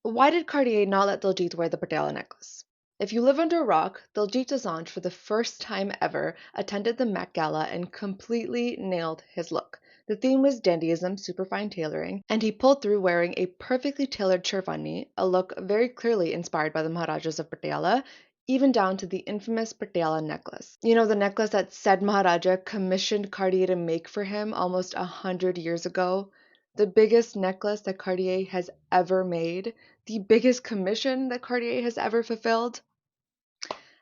Why did Cartier not let Diljit wear the Patiala necklace? If you live under a rock, Diljit Dosanjh, for the first time ever, attended the Met Gala and completely nailed his look. The theme was dandyism, superfine tailoring, and he pulled through wearing a perfectly tailored sherwani, a look very clearly inspired by the Maharajas of Patiala, even down to the infamous Patiala necklace. You know, the necklace that said Maharaja commissioned Cartier to make for him almost 100 years ago? The biggest necklace that Cartier has ever made, the biggest commission that Cartier has ever fulfilled.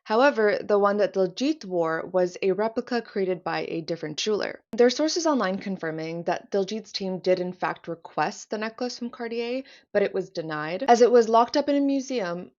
However, the one that Diljit wore was a replica created by a different jeweler. There are sources online confirming that Diljit's team did in fact request the necklace from Cartier, but it was denied, as it was locked up in a museum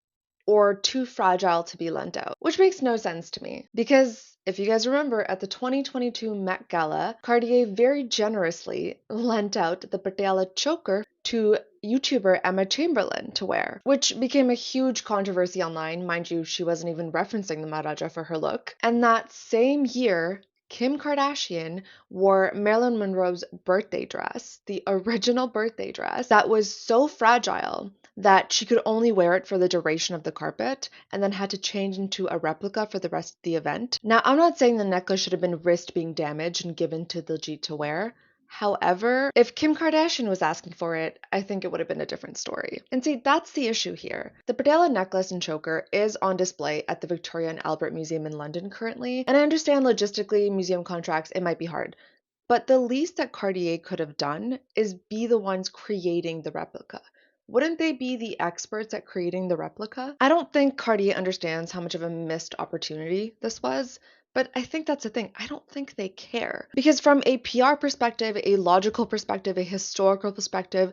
or too fragile to be lent out, which makes no sense to me. Because if you guys remember, at the 2022 Met Gala, Cartier very generously lent out the Patiala choker to YouTuber Emma Chamberlain to wear, which became a huge controversy online. Mind you, she wasn't even referencing the Maharaja for her look. And that same year, Kim Kardashian wore Marilyn Monroe's birthday dress, the original birthday dress, that was so fragile that she could only wear it for the duration of the carpet and then had to change into a replica for the rest of the event. Now, I'm not saying the necklace should have been risked being damaged and given to Diljit to wear. However, if Kim Kardashian was asking for it, I think it would have been a different story. And see, that's the issue here. The Patiala necklace and choker is on display at the Victoria and Albert Museum in London currently, and I understand logistically, museum contracts, it might be hard. But the least that Cartier could have done is be the ones creating the replica. Wouldn't they be the experts at creating the replica? I don't think Cartier understands how much of a missed opportunity this was, but I think that's the thing. I don't think they care. Because from a PR perspective, a logical perspective, a historical perspective,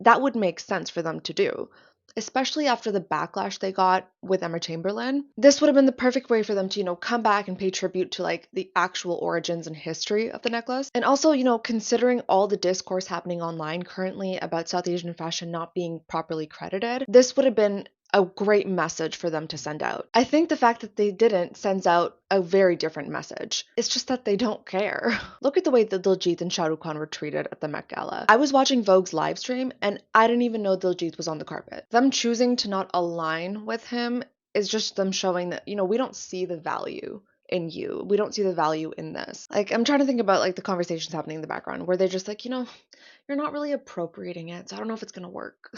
that would make sense for them to do. Especially after the backlash they got with Emma Chamberlain. This would have been the perfect way for them to, come back and pay tribute to like the actual origins and history of the necklace. And also, considering all the discourse happening online currently about South Asian fashion not being properly credited, this would have been a great message for them to send out. I think the fact that they didn't sends out a very different message. It's just that they don't care. Look at the way that Diljit and Shah Rukh Khan were treated at the Met Gala. I was watching Vogue's live stream and I didn't even know Diljit was on the carpet. Them choosing to not align with him is just them showing that, we don't see the value in you. We don't see the value in this. Like, I'm trying to think about like the conversations happening in the background where they're just like, you're not really appropriating it, so I don't know if it's gonna work.